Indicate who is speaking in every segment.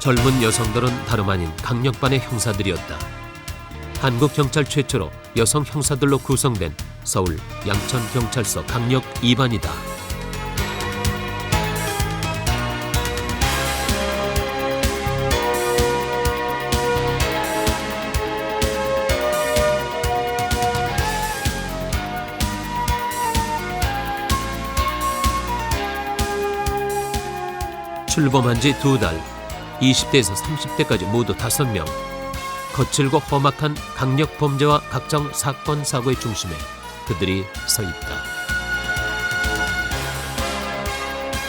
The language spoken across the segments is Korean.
Speaker 1: 젊은 여성들은 다름 아닌 강력반의 형사들이었다. 한국 경찰 최초로 여성 형사들로 구성된 서울 양천경찰서 강력 2반이다. 출범한 지 2달, 20대에서 30대까지 모두 5명. 거칠고 험악한 강력 범죄와 각종 사건, 사고의 중심에 그들이 서 있다.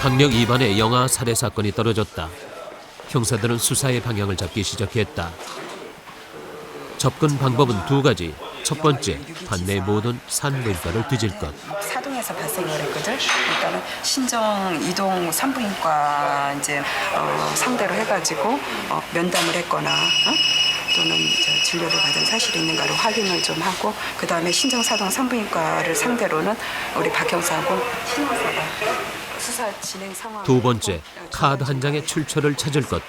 Speaker 1: 강력 2반의 영아 살해 사건이 떨어졌다. 형사들은 수사의 방향을 잡기 시작했다. 접근 방법은 2가지. 첫 번째, 관내의 모든 산부인과를 뒤질 것.
Speaker 2: 사동에서 발생을 했거든. 일단은 신정 이동 산부인과 이제 상대로 해가지고 면담을 했거나 또는 진료를 받은 사실이 있는가를 확인을 좀 하고, 그 다음에 신정 사동 산부인과를 상대로는 우리 박 형사하고 신원사가 수사 진행 상황.
Speaker 1: 2번째, 카드 한 장의 출처를 찾을 것.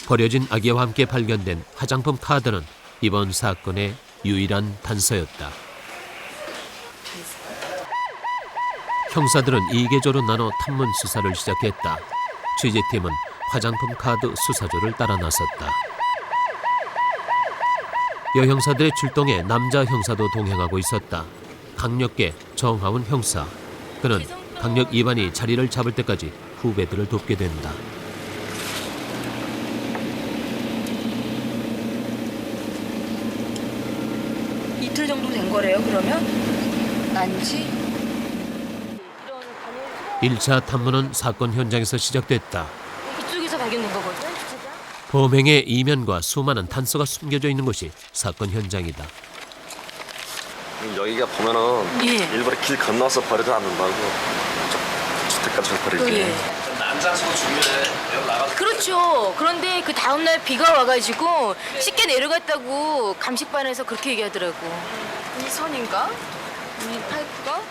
Speaker 1: 버려진 아기와 함께 발견된 화장품 카드는 이번 사건의 유일한 단서였다. 형사들은 2계조로 나눠 탐문 수사를 시작했다. 취재팀은 화장품 카드 수사조를 따라 나섰다. 여형사들의 출동에 남자 형사도 동행하고 있었다. 강력계 정하운 형사. 그는 강력 2반이 자리를 잡을 때까지 후배들을 돕게 된다.
Speaker 2: 이틀 정도 된 거래요, 그러면? 난지?
Speaker 1: 1차 탐문은 사건 현장에서 시작됐다.
Speaker 3: 이쪽에서 발견된 거거든.
Speaker 1: 범행의 이면과 수많은 단서가 숨겨져 있는 곳이 사건 현장이다.
Speaker 4: 여기가 보면은 일부러 길 건너서 버리지 않는다고 주택가에서 버리지. 난장소도 중요해. 여기 나가서.
Speaker 3: 그렇죠. 그런데 그 다음날 비가 와가지고 쉽게 내려갔다고 감식반에서 그렇게 얘기하더라고. 이 선인가? 이 파이프가?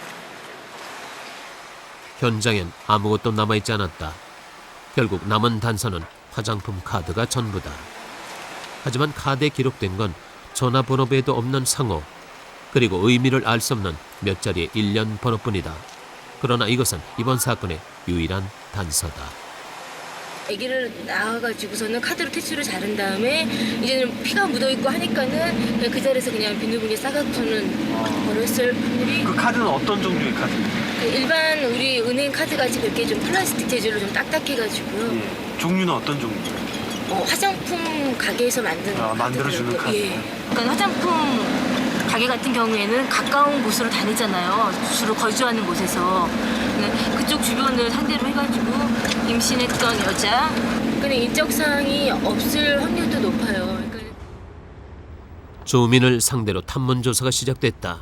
Speaker 1: 현장엔 아무것도 남아있지 않았다. 결국 남은 단서는 화장품 카드가 전부다. 하지만 카드에 기록된 건 전화번호부에도 없는 상호, 그리고 의미를 알 수 없는 몇 자리의 일련 번호뿐이다. 그러나 이것은 이번 사건의 유일한 단서다.
Speaker 3: 아기를 낳아가지고서는 카드로 퇴치를 자른 다음에 이제는 피가 묻어있고 하니까는 그냥 그 자리에서 그냥 비닐봉지에 싸갖고는 버렸을 확률이.
Speaker 5: 그 카드는 어떤 종류의 카드?
Speaker 3: 그 일반 우리 은행 카드 같이 그렇게 좀 플라스틱 재질로 좀 딱딱해가지고요.
Speaker 5: 종류는 어떤 종류?
Speaker 3: 화장품 가게에서 만드는
Speaker 5: 만들어주는 카드.
Speaker 3: 예. 그러니까 화장품 가게 같은 경우에는 가까운 곳으로 다니잖아요. 주로 거주하는 곳에서. 그쪽 주변을 상대로 해가지고 임신했던 여자, 그러니까 인적사항이 없을 확률도 높아요. 그러니까
Speaker 1: 주민을 상대로 탐문 조사가 시작됐다.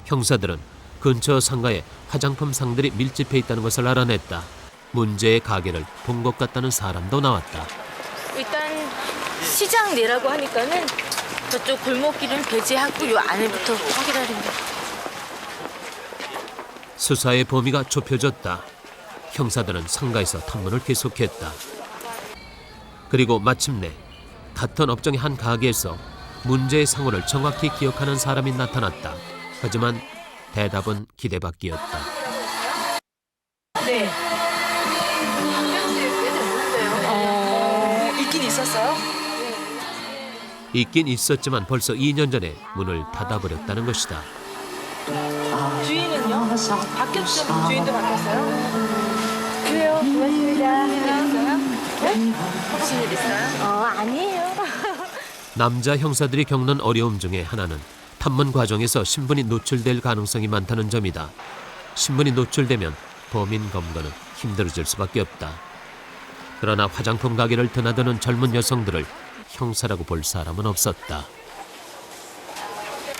Speaker 1: 형사들은 근처 상가에 화장품 상들이 밀집해 있다는 것을 알아냈다. 문제의 가게를 본 것 같다는 사람도 나왔다.
Speaker 3: 일단 시장 내라고 하니까는 저쪽 골목길은 배제하고 요 안에부터 확인하는 거.
Speaker 1: 수사의 범위가 좁혀졌다. 형사들은 상가에서 탐문을 계속했다. 그리고 마침내 같은 업종의 한 가게에서 문제의 상호를 정확히 기억하는 사람이 나타났다. 하지만 대답은 기대밖이었다.
Speaker 2: 네. 있긴 있었어요?
Speaker 1: 있긴 있었지만 벌써 2년 전에 문을 닫아버렸다는 것이다.
Speaker 2: 주인은요? 바뀌었죠? 주인도 바뀌었어요? 그래요. 고맙습니다. 네? 무슨 일 있어요?
Speaker 3: 아니에요.
Speaker 1: 남자 형사들이 겪는 어려움 중에 하나는 탐문 과정에서 신분이 노출될 가능성이 많다는 점이다. 신분이 노출되면 범인 검거는 힘들어질 수밖에 없다. 그러나 화장품 가게를 드나드는 젊은 여성들을 형사라고 볼 사람은 없었다.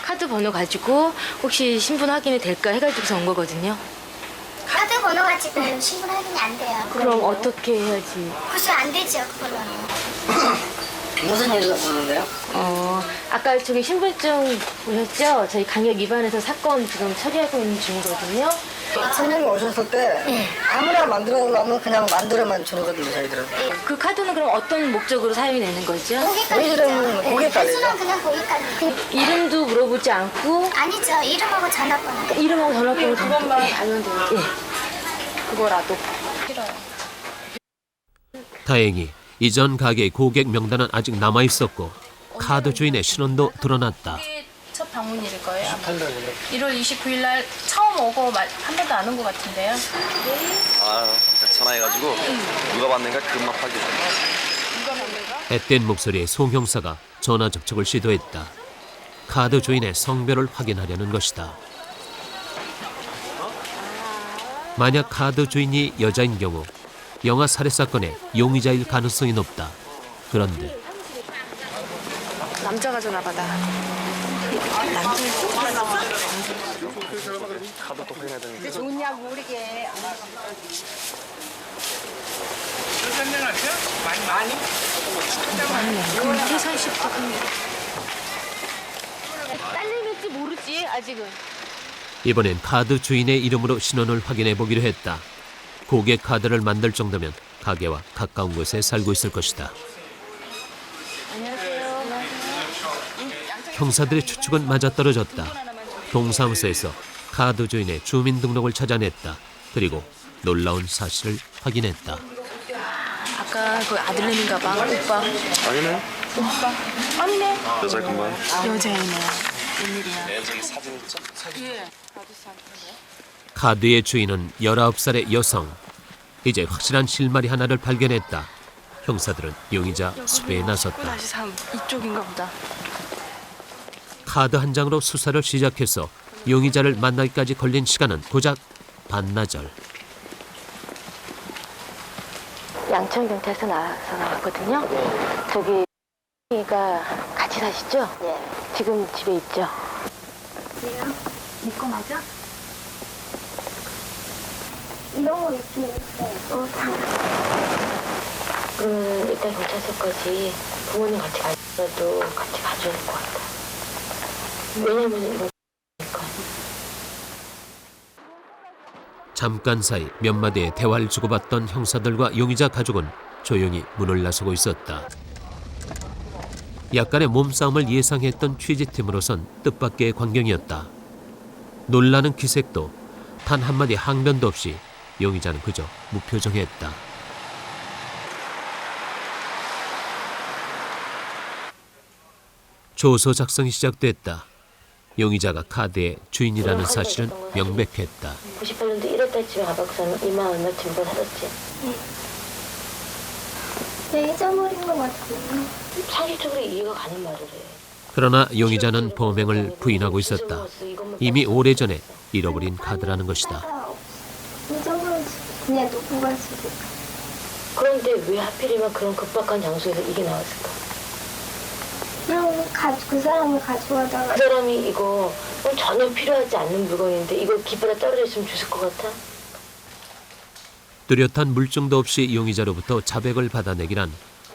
Speaker 3: 카드 번호 가지고 혹시 신분 확인이 될까 해가지고서 온 거거든요.
Speaker 6: 카드 번호 가지고는 신분 확인이 안 돼요.
Speaker 3: 그럼 어떻게 해야지?
Speaker 6: 그래서 안 되죠, 그걸로는.
Speaker 7: 무슨 일을 보는데요?
Speaker 3: 아까 저기 신분증 보셨죠? 저희 강력 위반해서 사건 지금 처리하고 있는 중이거든요.
Speaker 7: 손님이 오셨을 때 아무나 만들어놓으면 그냥 만들어만 주거든요, 저희들은.
Speaker 3: 그 카드는 그럼 어떤 목적으로 사용이 되는 거죠?
Speaker 7: 저희들은 고객까지.
Speaker 6: 수는 그냥 거기까지.
Speaker 3: 이름도 물어보지 않고
Speaker 6: 아니죠. 이름하고 전화번호.
Speaker 3: 이름하고 전화번호 그것만 알면 돼요. 예. 그거라도.
Speaker 1: 다행히 이전 가게의 고객 명단은 아직 남아 있었고 카드 주인의 신원도 드러났다.
Speaker 8: 이게 첫 방문일 거예요. 1월 29일 날 처음 오고 한 번도 안 온 것 같은데요.
Speaker 4: 전화해가지고 누가 받는가 금방 확인.
Speaker 1: 앳된 목소리의 송 형사가 전화 접촉을 시도했다. 카드 주인의 성별을 확인하려는 것이다. 만약 카드 주인이 여자인 경우 영아 살해 사건의 용의자일 가능성이 높다. 그런데
Speaker 2: 남자가 전화 받아.
Speaker 4: 카드도 확인해야 되는데.
Speaker 2: 좋냐고 모르게.
Speaker 3: 딸내미일지 모르지 아직은.
Speaker 1: 이번엔 카드 주인의 이름으로 신원을 확인해 보기로 했다. 고객 카드를 만들 정도면 가게와 가까운 곳에 살고 있을 것이다. 형사들의 추측은 맞아떨어졌다. 동사무소에서 카드 주인의 주민등록을 찾아냈다. 그리고 놀라운 사실을 확인했다.
Speaker 3: 아까 그 아들내미인가 봐. 오빠.
Speaker 4: 아니네.
Speaker 3: 아니네.
Speaker 4: 여자 금방.
Speaker 2: 여자이네.
Speaker 4: 저기 사진 있죠?
Speaker 1: 카드의 주인은 19살의 여성. 이제 확실한 실마리 하나를 발견했다. 형사들은 용의자 수배에 나섰다.
Speaker 2: 3 이쪽인가 보다.
Speaker 1: 카드 한 장으로 수사를 시작해서 용의자를 만나기까지 걸린 시간은 고작 반나절.
Speaker 3: 양천경찰서 나왔거든요. 저기 가 같이 사시죠?
Speaker 6: 네.
Speaker 3: 지금 집에 있죠?
Speaker 6: 왜요? 믿고 맞아? 이런 거 있으면
Speaker 3: 그러면 일단 경찰서까지 부모님 같이 가더라도 같이 가줘야 될 것 같아. 왜냐면 이거
Speaker 1: 잠깐 사이 몇 마디의 대화를 주고받던 형사들과 용의자 가족은 조용히 문을 나서고 있었다. 약간의 몸싸움을 예상했던 취재팀으로선 뜻밖의 광경이었다. 놀라는 기색도 단 한마디 항변도 없이 용의자는 그저 무표정했다. 조서 작성이 시작됐다. 용의자가 카드의 주인이라는 사실은 명백했다.
Speaker 3: 98년도 1월달 집에 가박사는 2만 얼마쯤 더 살았지.
Speaker 6: 왜 잊어버린 거 같아요?
Speaker 3: 상식적으로 이해가 가는 말을 해.
Speaker 1: 그러나 용의자는 범행을 부인하고 있었다. 이미 오래전에 잃어버린 카드라는 것이다.
Speaker 6: 잊어버린 그냥 놓고 갈 수도 있고.
Speaker 3: 그런데 왜 하필이면 그런 급박한 장소에서 이게 나왔을까?
Speaker 6: 그럼 그 사람을 가져가다가
Speaker 3: 그 사람이 이거 전혀 필요하지 않는 물건인데 이거 깃발에 떨어져 있으면 주실 것 같아?
Speaker 1: 뚜렷한 물증도 없이 용의자로부터 자백을 받아내기란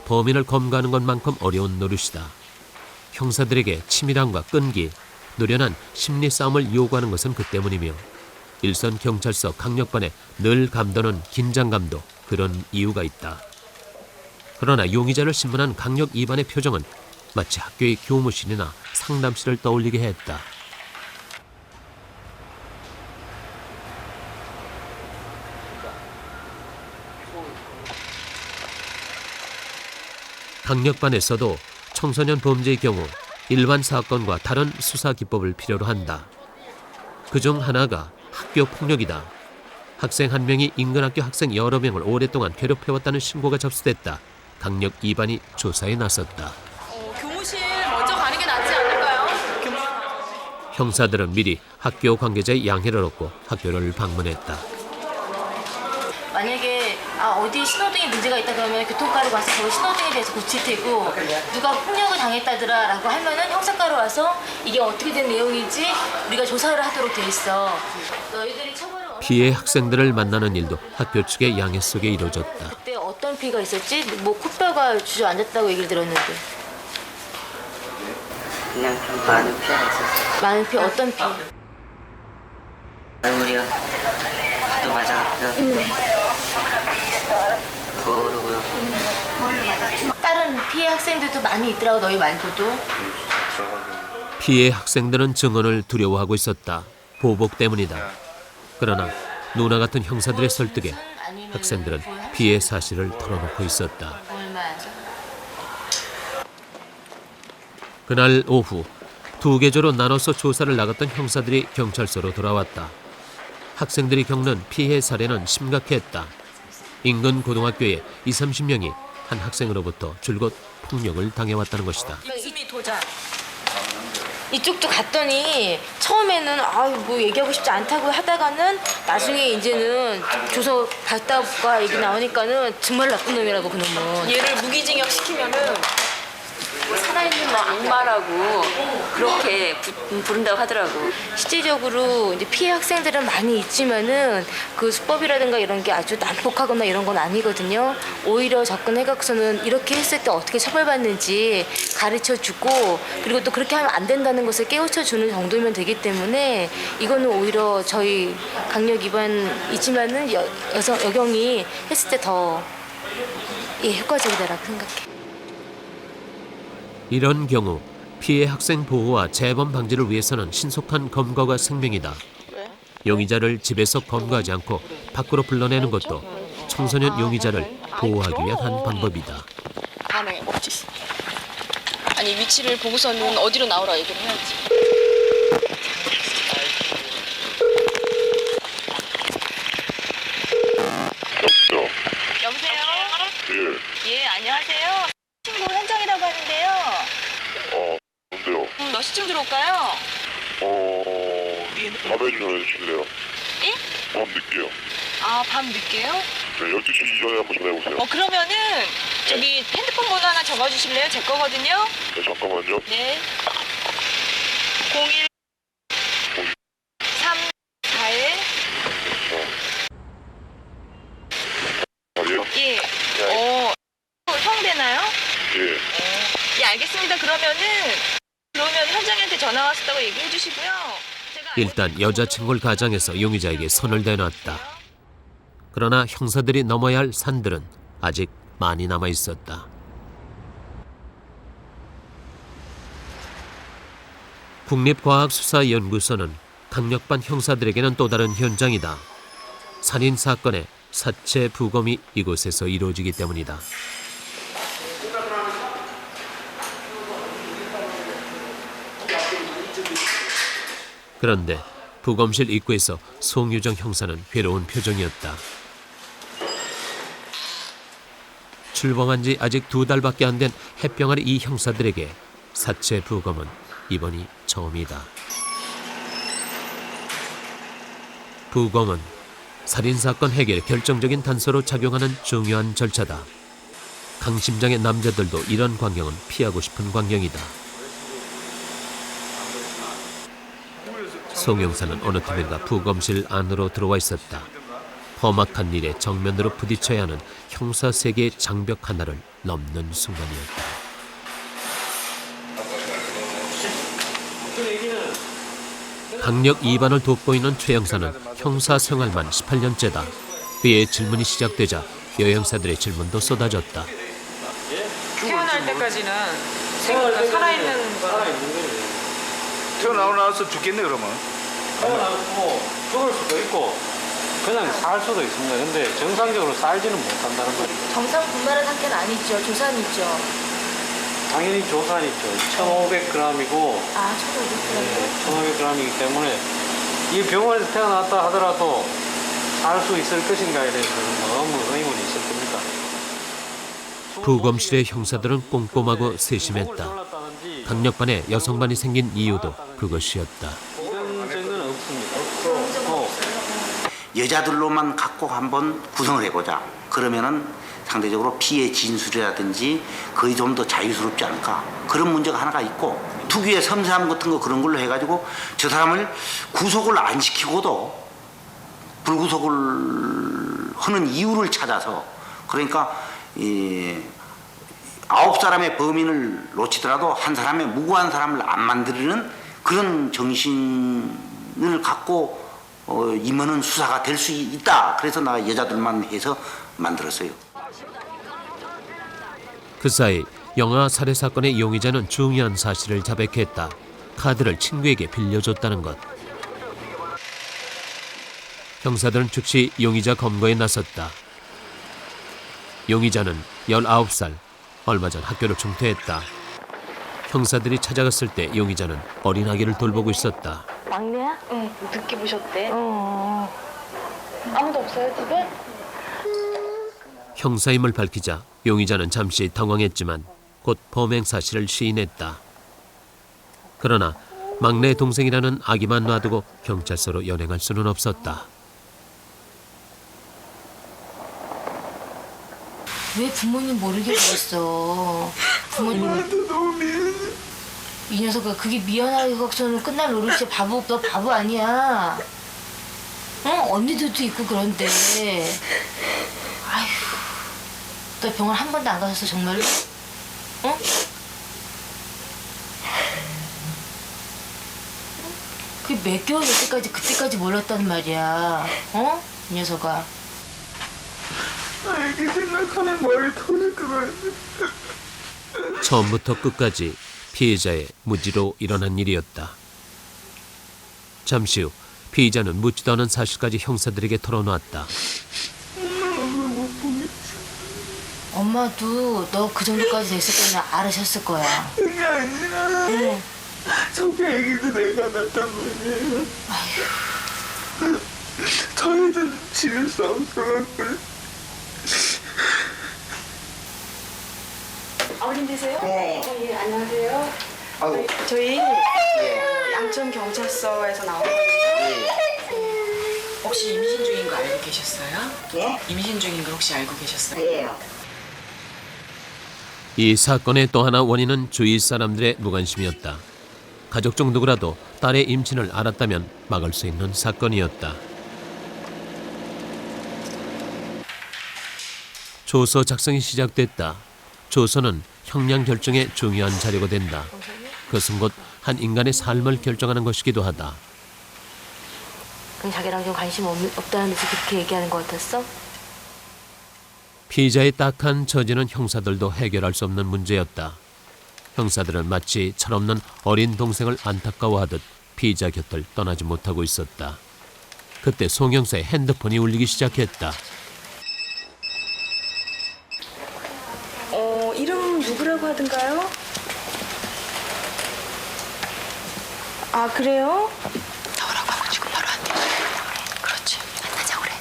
Speaker 1: 범인을 검거하는 것만큼 어려운 노릇이다. 형사들에게 치밀함과 끈기, 노련한 심리 싸움을 요구하는 것은 그 때문이며 일선 경찰서 강력반에 늘 감도는 긴장감도 그런 이유가 있다. 그러나 용의자를 신문한 강력 2반의 표정은 마치 학교의 교무실이나 상담실을 떠올리게 했다. 강력반에서도 청소년 범죄의 경우 일반 사건과 다른 수사 기법을 필요로 한다. 그중 하나가 학교 폭력이다. 학생 한 명이 인근 학교 학생 여러 명을 오랫동안 괴롭혀왔다는 신고가 접수됐다. 강력 2반이 조사에 나섰다.
Speaker 8: 교무실 먼저 가는 게 낫지 않을까요?
Speaker 1: 형사들은 미리 학교 관계자의 양해를 얻고 학교를 방문했다.
Speaker 3: 만약에 어디 신호등에 문제가 있다 그러면 교통과로 가서 그 신호등에 대해서 고칠 테고 누가 폭력을 당했다더라 라고 하면은 형사과로 와서 이게 어떻게 된 내용인지 우리가 조사를 하도록 돼 있어. 너희들이 처벌을
Speaker 1: 피해 학생들을 만나는 일도 학교 측의 양해 속에 이루어졌다.
Speaker 3: 그때 어떤 피해가 있었지? 뭐 코뼈가 주저앉았다고 얘기를 들었는데.
Speaker 9: 그냥 좀 많은 피해가 있었어요.
Speaker 3: 많은 피해, 어떤 피해?
Speaker 9: 얼굴이요. 또 맞아. 그러고요.
Speaker 3: 다른 피해 학생들도 많이 있더라고, 너희 말고도.
Speaker 1: 피해 학생들은 증언을 두려워하고 있었다. 보복 때문이다. 그러나 누나 같은 형사들의 설득에 학생들은 피해 사실을 털어놓고 있었다. 그날 오후 두 계조로 나눠서 조사를 나갔던 형사들이 경찰서로 돌아왔다. 학생들이 겪는 피해 사례는 심각했다. 인근 고등학교에 20-30명이 한 학생으로부터 줄곧 폭력을 당해왔다는 것이다.
Speaker 3: 이미 도장. 이쪽도 갔더니 처음에는 뭐 얘기하고 싶지 않다고 하다가는 나중에 이제는 조서 갔다 올까 얘기 나오니까는 정말 나쁜 놈이라고 그놈은. 얘를 무기징역 시키면은
Speaker 10: 살아있는 악마라고 그렇게 부른다고 하더라고.
Speaker 3: 실질적으로 이제 피해 학생들은 많이 있지만은 그 수법이라든가 이런 게 아주 난폭하거나 이런 건 아니거든요. 오히려 접근해갖고서는 이렇게 했을 때 어떻게 처벌받는지 가르쳐주고 그리고 또 그렇게 하면 안 된다는 것을 깨우쳐주는 정도면 되기 때문에 이거는 오히려 저희 강력 위반이지만은 여경이 했을 때 더 효과적이다라고 생각해.
Speaker 1: 이런 경우 피해 학생 보호와 재범 방지를 위해서는 신속한 검거가 생명이다. 용의자를 집에서 검거하지 않고 밖으로 불러내는 것도 청소년 용의자를 보호하기 위한 한 방법이다.
Speaker 8: 가능해, 먹지. 아니, 위치를 보고서는 어디로 나오라 얘기를 해야지. 여보세요? 예, 안녕하세요. 신고 현장이라고 하는데요.
Speaker 11: 뭔데요?
Speaker 8: 몇 시쯤 들어올까요?
Speaker 11: 밤에 좀 해주실래요?
Speaker 8: 예?
Speaker 11: 밤 늦게요.
Speaker 8: 아, 밤 늦게요?
Speaker 11: 네, 12시 이전에 한번 전화해보세요.
Speaker 8: 그러면은 저기 핸드폰 번호 하나 적어주실래요? 제 거거든요.
Speaker 11: 네, 잠깐만요.
Speaker 8: 네. 01 341
Speaker 11: 아니요?
Speaker 8: 예. 형 되나요?
Speaker 11: 예.
Speaker 8: 예, 알겠습니다. 그러면 현장한테 전화 왔었다고 얘기해 주시고요. 제가
Speaker 1: 일단 여자친구를 가장해서 용의자에게 손을 대놨다. 그러나 형사들이 넘어야 할 산들은 아직 많이 남아 있었다. 국립과학수사연구소는 강력반 형사들에게는 또 다른 현장이다. 살인 사건의 사체 부검이 이곳에서 이루어지기 때문이다. 그런데 부검실 입구에서 송유정 형사는 괴로운 표정이었다. 출범한 지 아직 2달밖에 안 된 햇병아리 이 형사들에게 사체 부검은 이번이 처음이다. 부검은 살인사건 해결에 결정적인 단서로 작용하는 중요한 절차다. 강심장의 남자들도 이런 광경은 피하고 싶은 광경이다. 송 형사는 어느 틈인가 부검실 안으로 들어와 있었다. 험악한 일에 정면으로 부딪혀야 하는 형사 세계의 장벽 하나를 넘는 순간이었다. 강력 2반을 돕고 있는 최 형사는 형사 생활만 18년째다. 그의 질문이 시작되자 여 형사들의 질문도 쏟아졌다.
Speaker 2: 태어날 때까지는 생각 살아있는 거.
Speaker 12: 태어나고 나서 죽겠네 그러면.
Speaker 5: 태어나고 죽을 수도 있고 그냥 살 수도 있습니다. 근데 정상적으로 살지는 못한다는 거죠.
Speaker 3: 정상 분말한 상태는 아니죠. 조산이죠.
Speaker 5: 당연히 조산이죠. 1,500g이고
Speaker 3: 1,500g.
Speaker 5: 1,500g이기 때문에 이 병원에서 태어났다 하더라도 살 수 있을 것인가에 대해서는 너무 의문이 있을 겁니다.
Speaker 1: 부검실의 형사들은 꼼꼼하고 세심했다. 강력반에 여성반이 생긴 이유도 그것이었다.
Speaker 5: 이런 증거는 없습니다.
Speaker 13: 여자들로만 갖고 한번 구성을 해보자. 그러면은 상대적으로 피해 진술이라든지 거의 좀 더 자유스럽지 않을까. 그런 문제가 하나가 있고 특유의 섬세함 같은 거 그런 걸로 해가지고 저 사람을 구속을 안 시키고도 불구속을 하는 이유를 찾아서 그러니까 9사람의 범인을 놓치더라도 한 사람의 무고한 사람을 안 만들는 그런 정신을 갖고 임하는 수사가 될 수 있다. 그래서 나 여자들만 해서 만들었어요.
Speaker 1: 그 사이 영아 살해 사건의 용의자는 중요한 사실을 자백했다. 카드를 친구에게 빌려줬다는 것. 형사들은 즉시 용의자 검거에 나섰다. 용의자는 19살, 얼마 전 학교를 중퇴했다. 형사들이 찾아갔을 때 용의자는 어린 아기를 돌보고 있었다.
Speaker 3: 막내야? 응. 늦게 보셨대. 아무도 없어요 집에?
Speaker 1: 형사임을 밝히자 용의자는 잠시 당황했지만 곧 범행 사실을 시인했다. 그러나 막내 동생이라는 아기만 놔두고 경찰서로 연행할 수는 없었다.
Speaker 3: 왜 부모님 모르게 그랬어? 부모님. 이 녀석아, 그게 미안하게 걱정은 끝날 노릇이야. 바보, 너 바보 아니야. 언니들도 있고 그런데. 아휴, 너 병원 한 번도 안 가셨어 정말로? 그게 몇 개월 그때까지 몰랐단 말이야. 이 녀석아.
Speaker 12: 아기 생각하면 머리 터질 것 같아.
Speaker 1: 처음부터 끝까지 피해자의 무지로 일어난 일이었다. 잠시 후 피의자는 묻지도 않은 사실까지 형사들에게 털어놓았다.
Speaker 3: 엄마도 너 그 정도까지 됐을 때는 알으셨을 거야.
Speaker 12: 그게 아니라 저기 애기도 내가 낳았단 말이에요. 저희는 지을 수 없어갖고.
Speaker 2: 어린 되세요?
Speaker 7: 네.
Speaker 2: 예, 안녕하세요.
Speaker 7: 아유.
Speaker 2: 저희 양천 경찰서에서 나왔거든요.
Speaker 14: 혹시 임신 중인 거 알고 계셨어요?
Speaker 7: 예?
Speaker 14: 임신 중인 거 혹시 알고 계셨어요?
Speaker 7: 예.
Speaker 1: 이 사건의 또 하나 원인은 주위 사람들의 무관심이었다. 가족 중 누구라도 딸의 임신을 알았다면 막을 수 있는 사건이었다. 조서 작성이 시작됐다. 조서는 형량 결정의 중요한 자료가 된다. 그것은 곧 한 인간의 삶을 결정하는 것이기도 하다.
Speaker 3: 그럼 자기랑 좀 관심 없다는 듯이 그렇게 얘기하는 것 같았어?
Speaker 1: 피의자의 딱한 처지는 형사들도 해결할 수 없는 문제였다. 형사들은 마치 철없는 어린 동생을 안타까워하듯 피의자 곁을 떠나지 못하고 있었다. 그때 송 형사의 핸드폰이 울리기 시작했다.
Speaker 2: 이름 누구라고 하던가요? 아, 그래요?
Speaker 10: 나오라고 하고 지금 바로 안 돼. 그렇지. 만나자 그래.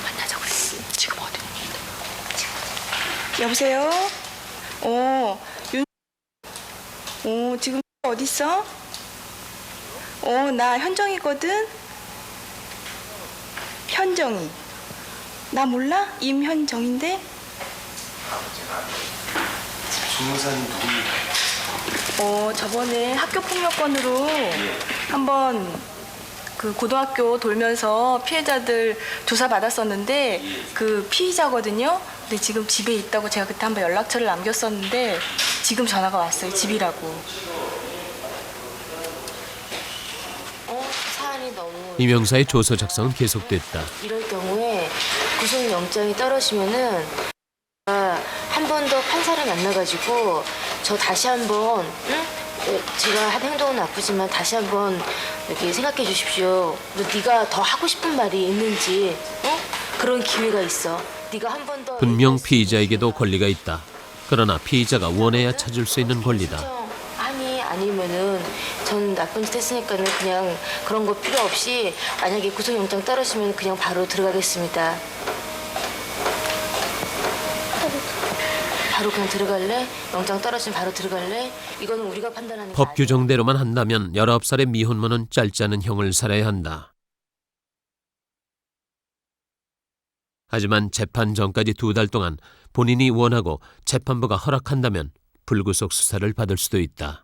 Speaker 10: 만나자 그래. 지금 어디 있니?
Speaker 2: 여보세요? 지금 어딨어? 나 현정이거든? 현정이. 나 몰라? 임현정인데?
Speaker 4: 주무사님 누구예요?
Speaker 2: 저번에 학교폭력건으로 한번 그 고등학교 돌면서 피해자들 조사 받았었는데 그 피의자거든요. 근데 지금 집에 있다고 제가 그때 한번 연락처를 남겼었는데 지금 전화가 왔어요. 집이라고.
Speaker 3: 사안이 너무
Speaker 1: 이명사의 조서 작성은 계속됐다.
Speaker 3: 이럴 경우에 구속영장이 떨어지면은 한 번 더 판사를 만나가지고 저 다시 한번 제가 한 행동은 나쁘지만 다시 한번 이렇게 생각해 주십시오. 네가 더 하고 싶은 말이 있는지 그런 기회가 있어. 네가 한 번 더
Speaker 1: 분명 피의자에게도 권리가 있다. 그러나 피의자가 원해야 찾을 수 있는 권리다.
Speaker 3: 아니면은 전 나쁜 짓 했으니까는 그냥 그런 거 필요 없이 만약에 구속영장 떨어지면 그냥 바로 들어가겠습니다. 바로 그냥 들어갈래? 영장 떨어지면 바로 들어갈래? 이거는 우리가 판단하는 게
Speaker 1: 법 규정대로만 한다면 19살의 미혼모는 짧지 않은 형을 살아야 한다. 하지만 재판 전까지 2달 동안 본인이 원하고 재판부가 허락한다면 불구속 수사를 받을 수도 있다.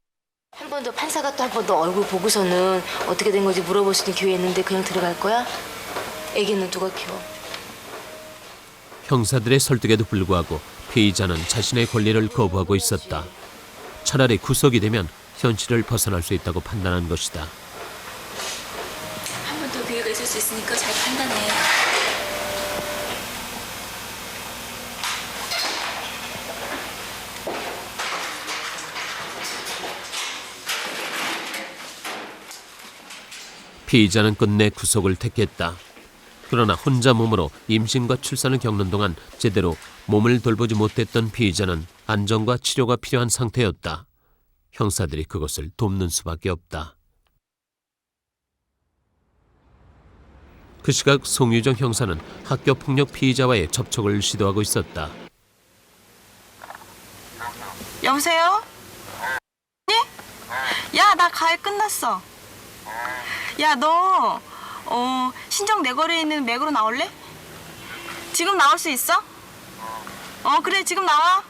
Speaker 3: 한 번 더 판사가 또 한 번 더 얼굴 보고서는 어떻게 된 건지 물어볼 수 있는 기회 있는데 그냥 들어갈 거야? 애기는 누가 키워?
Speaker 1: 형사들의 설득에도 불구하고 피의자는 자신의 권리를 거부하고 있었다. 차라리 구속이 되면 현실을 벗어날 수 있다고 판단한 것이다.
Speaker 3: 한 번 더 기회가 있을 수 있으니까 잘 판단해.
Speaker 1: 피의자는 끝내 구속을 택했다. 그러나 혼자 몸으로 임신과 출산을 겪는 동안 제대로 몸을 돌보지 못했던 피의자는 안정과 치료가 필요한 상태였다. 형사들이 그것을 돕는 수밖에 없다. 그 시각 송유정 형사는 학교폭력 피의자와의 접촉을 시도하고 있었다.
Speaker 15: 여보세요? 네? 야, 나 가해 끝났어. 야, 너 신정 내거리에 있는 맥으로 나올래? 지금 나올 수 있어? 그래, 지금 나와.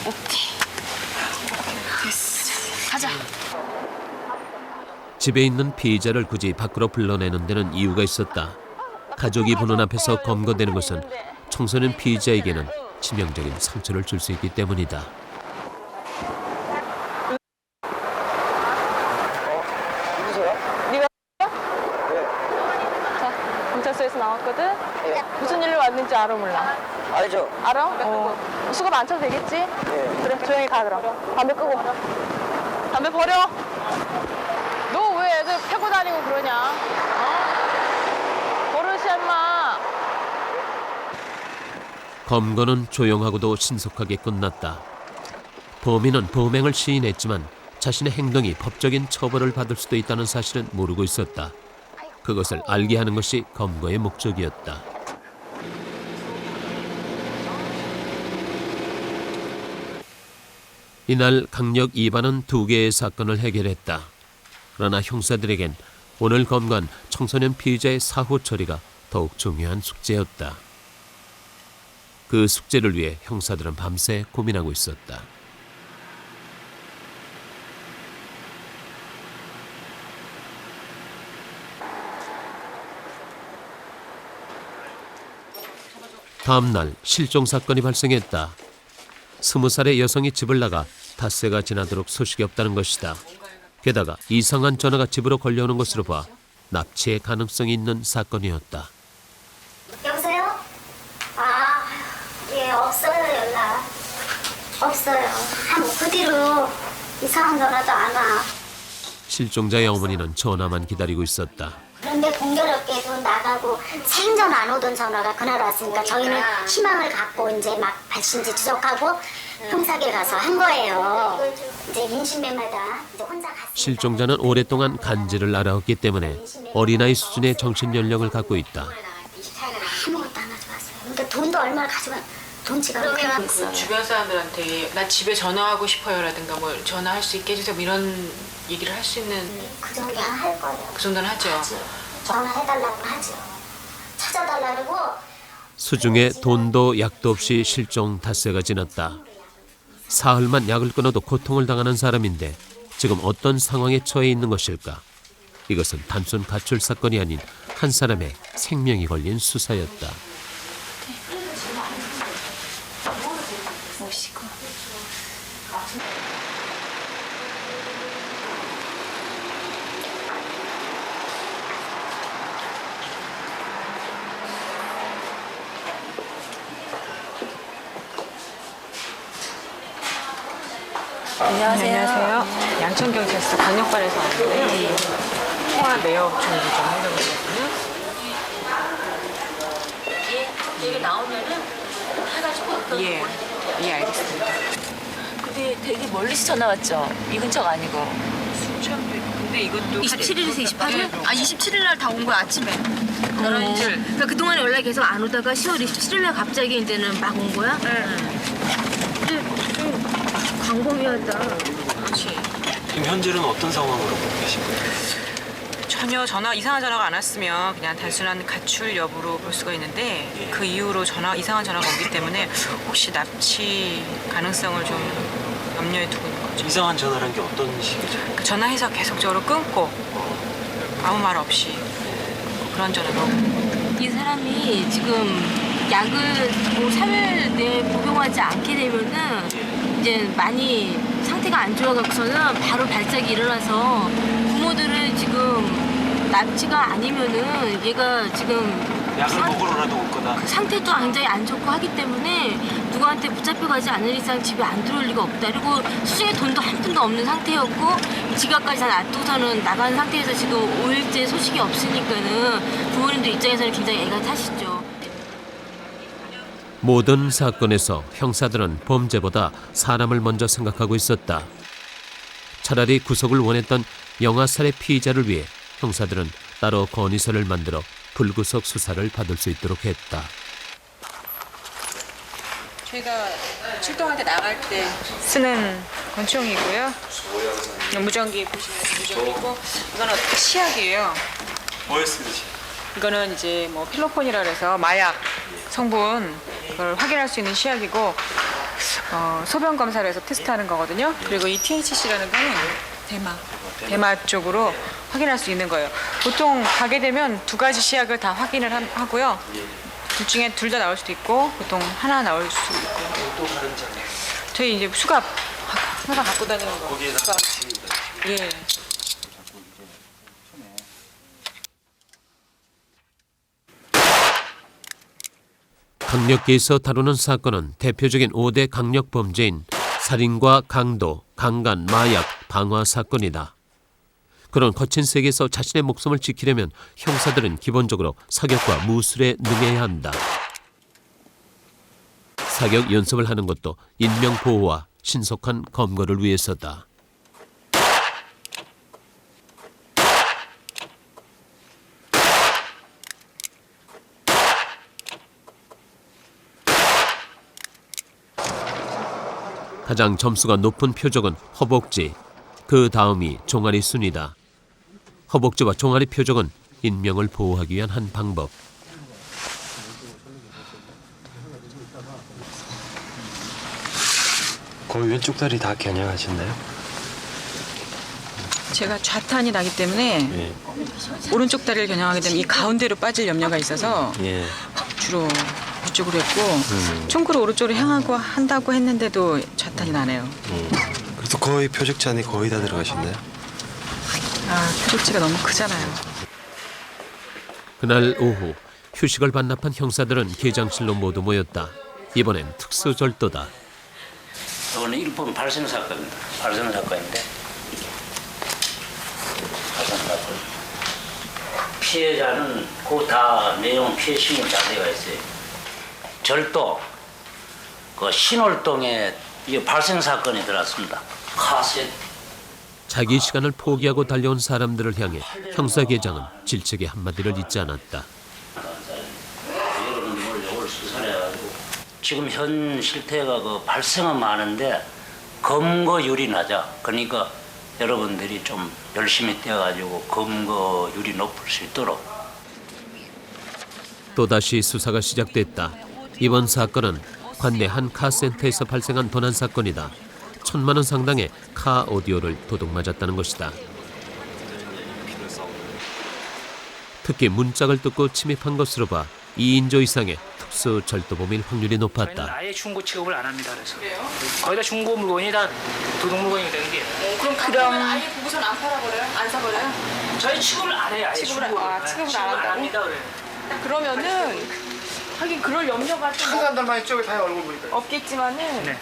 Speaker 15: 오케이. 됐어. 가자.
Speaker 1: 집에 있는 피의자를 굳이 밖으로 불러내는 데는 이유가 있었다. 가족이 보는 앞에서 검거되는 것은 청소년 피의자에게는 치명적인 상처를 줄 수 있기 때문이다.
Speaker 16: 경찰서에서 나왔거든? 무슨 일로 왔는지 알아 몰라?
Speaker 7: 알죠.
Speaker 16: 알아? 수갑 안 쳐도 되겠지? 그래, 조용히 가 그럼. 담배 끄고. 담배 버려. 너 왜 애들 패고 다니고 그러냐? 버릇이 엄마.
Speaker 1: 검거는 조용하고도 신속하게 끝났다. 범인은 범행을 시인했지만 자신의 행동이 법적인 처벌을 받을 수도 있다는 사실은 모르고 있었다. 그것을 알게 하는 것이 검거의 목적이었다. 이날 강력 2반은 2개의 사건을 해결했다. 그러나 형사들에겐 오늘 검거한 청소년 피의자의 사후 처리가 더욱 중요한 숙제였다. 그 숙제를 위해 형사들은 밤새 고민하고 있었다. 다음 날 실종 사건이 발생했다. 20살의 여성이 집을 나가 닷새가 지나도록 소식이 없다는 것이다. 게다가 이상한 전화가 집으로 걸려오는 것으로 봐 납치의 가능성이 있는 사건이었다.
Speaker 6: 여보세요? 예, 없어요, 연락. 없어요. 그 뒤로 이상한 전화도 안 와.
Speaker 1: 실종자의 어머니는 전화만 기다리고 있었다.
Speaker 6: 그런데 공교롭게도 나가고 생전 안 오던 전화가 그날 왔으니까 저희는 희망을 갖고 이제 막 발신지 추적하고 형사길 가서 한 거예요. 이제 임신매마다 이제 혼자 갔어요.
Speaker 1: 실종자는 오랫동안 간지를 알아왔기 때문에 어린아이 수준의 정신 연령을 갖고 있다.
Speaker 6: 아무것도 안 가져왔어요. 그러니까 돈도 얼마를 가져가 돈 지갑을 펴놨어요.
Speaker 14: 주변 사람들한테 나 집에 전화하고 싶어요라든가 뭐 전화할 수 있게 해주세요 뭐 이런 얘기를 할 수 있는
Speaker 6: 그 정도는 할 거예요.
Speaker 14: 그 정도는 하죠.
Speaker 6: 전화해달라고 하죠. 찾아달라고.
Speaker 1: 수중에 돈도 약도 없이 실종 닷새가 지났다. 사흘만 약을 끊어도 고통을 당하는 사람인데 지금 어떤 상황에 처해 있는 것일까? 이것은 단순 가출 사건이 아닌 한 사람의 생명이 걸린 수사였다.
Speaker 3: 오시고.
Speaker 14: 안녕하세요. 양천경찰서 강력반에서 왔는데 통화 내역 준비 좀 하려고 했거든요.
Speaker 3: 얘가 나오면은 해가지고 어떤
Speaker 14: 예, 알겠습니다.
Speaker 3: 근데 되게 멀리서 전화 왔죠? 이 근처가 아니고.
Speaker 14: 순천도 있고 근데 이것도
Speaker 3: 27일에서 28일? 27일 날 다 온 거야 아침에. 그러니까 그동안 연락이 계속 안 오다가 10월 27일 날 갑자기 이제는 막 온 거야? 광범위하다.
Speaker 14: 그렇지.
Speaker 4: 지금 현재는 어떤 상황으로 보고 계신 거예요?
Speaker 14: 전혀 이상한 전화가 안 왔으면 그냥 단순한 가출 여부로 볼 수가 있는데 그 이후로 이상한 전화가 오기 때문에 혹시 납치 가능성을 좀 염려에 두고 있는 거죠.
Speaker 4: 이상한 전화란 게 어떤 식이죠?
Speaker 14: 그 전화해서 계속적으로 끊고 아무 말 없이 그런 전화가 오고.
Speaker 3: 이 사람이 지금 약을 뭐 3일 내에 복용하지 않게 되면은 이제 많이 상태가 안 좋아갖고서는 바로 발작이 일어나서 부모들은 지금 납치가 아니면은 얘가 지금
Speaker 5: 약을 먹으러라도 없거나
Speaker 3: 그 상태도 굉장히 안 좋고 하기 때문에 누구한테 붙잡혀가지 않을 이상 집에 안 들어올 리가 없다. 그리고 수중에 돈도 한 푼도 없는 상태였고 지갑까지 다 놔두고서는 나간 상태에서 지금 5일째 소식이 없으니까는 부모님들 입장에서는 굉장히 애가 타시죠.
Speaker 1: 모든 사건에서 형사들은 범죄보다 사람을 먼저 생각하고 있었다. 차라리 구속을 원했던 영아살해 피의자를 위해 형사들은 따로 건의서를 만들어 불구속 수사를 받을 수 있도록 했다.
Speaker 14: 저희가 출동할 때 나갈 때 쓰는 권총이고요. 무전기 보시면 무전기고 이거는 치약이에요.
Speaker 5: 뭘 쓰지?
Speaker 14: 이거는 이제 뭐 필로폰이라 그래서 마약 성분 그걸 확인할 수 있는 치약이고 소변 검사를 해서 테스트하는 거거든요. 그리고 이 THC라는 거는 대마 쪽으로 확인할 수 있는 거예요. 보통 가게 되면 2가지 치약을 다 확인을 하고요. 둘 중에 둘 다 나올 수도 있고 보통 하나 나올 수 있고.
Speaker 5: 또 다른 장면.
Speaker 14: 저희 이제 수갑 항상 갖고 다니는 거.
Speaker 5: 거기에다
Speaker 14: 예.
Speaker 1: 강력계에서 다루는 사건은 대표적인 5대 강력 범죄인 살인과 강도, 강간, 마약, 방화 사건이다. 그런 거친 세계에서 자신의 목숨을 지키려면 형사들은 기본적으로 사격과 무술에 능해야 한다. 사격 연습을 하는 것도 인명 보호와 신속한 검거를 위해서다. 가장 점수가 높은 표적은 허벅지, 그 다음이 종아리 순이다. 허벅지와 종아리 표적은 인명을 보호하기 위한 한 방법.
Speaker 4: 거의 왼쪽 다리 다 겨냥하셨나요?
Speaker 14: 제가 좌탄이 나기 때문에
Speaker 4: 예.
Speaker 14: 오른쪽 다리를 겨냥하게 되면 이 가운데로 빠질 염려가 있어서
Speaker 4: 예.
Speaker 14: 주로 이쪽으로 했고 총구를 오른쪽으로 향하고 한다고 했는데도 좌탄이 나네요.
Speaker 4: 그래도 거의 표적지 안에 거의 다 들어가셨나요?
Speaker 14: 아, 표적지가 너무 크잖아요.
Speaker 1: 그날 오후 휴식을 반납한 형사들은 개장실로 모두 모였다. 이번엔 특수절도다.
Speaker 13: 이거는 일본 발생 사건입니다. 발생 사건인데 피해자는 그 다 내용 피해 신고 자세가 있어요. 절도 그 신월동에 이 발생 사건이 들었습니다. 카셋.
Speaker 1: 자기 시간을 포기하고 달려온 사람들을 향해 형사계장은 질책의 한마디를 잊지 않았다.
Speaker 13: 지금 현 실태가 그 발생은 많은데 검거율이 낮아. 그러니까 여러분들이 좀 열심히 뛰어가지고 검거율이 높을 수 있도록.
Speaker 1: 또다시 수사가 시작됐다. 이번 사건은 관내 한 카센터에서 발생한 도난 사건이다. 1,000만 원 상당의 카 오디오를 도둑맞았다는 것이다. 특히 문짝을 뜯고 침입한 것으로 봐 2인조 이상의 특수 절도범일 확률이 높았다.
Speaker 17: 저희는 아예 중고 취급을 안 합니다. 그래서 거의 다 중고 물건이 다 도둑 물건이 되는 게.
Speaker 16: 그럼 아예 보고선 안 팔아버려요? 안 사버려요?
Speaker 17: 저희 취급을 안 해요. 아예
Speaker 16: 취급을 안 한다고?
Speaker 17: 합니다. 그래.
Speaker 16: 그러면은 하긴 그럴 염려가 좀
Speaker 12: 사람들만 이쪽에 다 얼굴 보니까
Speaker 16: 없겠지만은
Speaker 17: 네.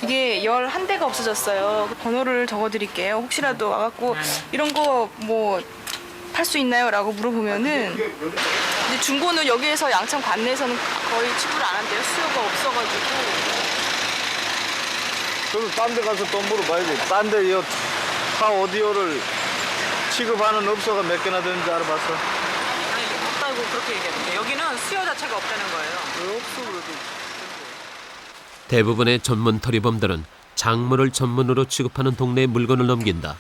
Speaker 16: 이게 11대가 없어졌어요. 번호를 적어드릴게요. 혹시라도 와갖고 이런 거 뭐 팔 수 있나요? 라고 물어보면은 근데 중고는 여기에서 양천 관내에서는 거의 취급을 안 한대요. 수요가 없어가지고.
Speaker 12: 그럼 딴 데 가서 돈 물어봐야지. 딴 데 이 카 오디오를 취급하는 업소가 몇 개나 되는지 알아봤어?
Speaker 14: 아니, 없다고 그렇게 얘기하는데 여기는 수요 자체가 없다는 거예요.
Speaker 12: 없어 그래도.
Speaker 1: 대부분의 전문 터리범들은 작물을 전문으로 취급하는 동네에 물건을 넘긴다.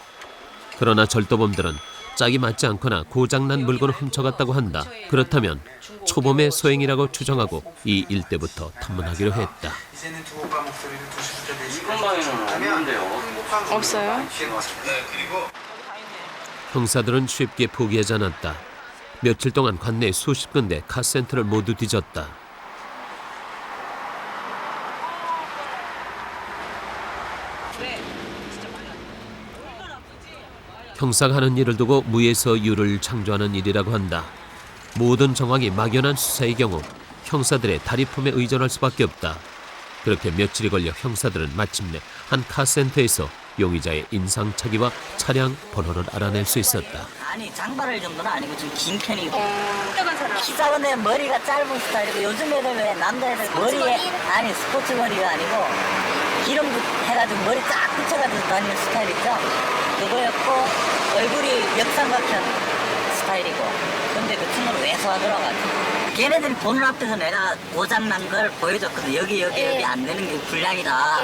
Speaker 1: 그러나 절도범들은 짝이 맞지 않거나 고장난 물건을 훔쳐갔다고 한다. 그렇다면 초범의 소행이라고 추정하고 이 일대부터 탐문하기로 했다.
Speaker 12: 이제는 두 오빠 목소리를 두 시부터
Speaker 13: 이건방에는 없는데요.
Speaker 16: 없어요?
Speaker 1: 형사들은 쉽게 포기하지 않았다. 며칠 동안 관내 수십 군데 카센터를 모두 뒤졌다. 형사가 하는 일을 두고 무에서 유를 창조하는 일이라고 한다. 모든 정황이 막연한 수사의 경우 형사들의 다리품에 의존할 수밖에 없다. 그렇게 며칠이 걸려 형사들은 마침내 한 카센터에서 용의자의 인상착의와 차량 번호를 알아낼 수 있었다.
Speaker 18: 아니 장발할 정도는 아니고 좀 긴 편이고 키 작은데 머리가 짧은 스타일이고 요즘 애들 왜 남자애들 머리에 아니 스포츠 머리가 아니고 기름 해가지고 머리 쫙 붙여가지고 다니는 스타일 있죠? 그거였고 얼굴이 역삼각형 스타일이고 근데 그 친구는 왜소하더라고요. 걔네들이 보는 앞에서 내가 고장난 걸 보여줬거든. 여기 안 되는 게 불량이다.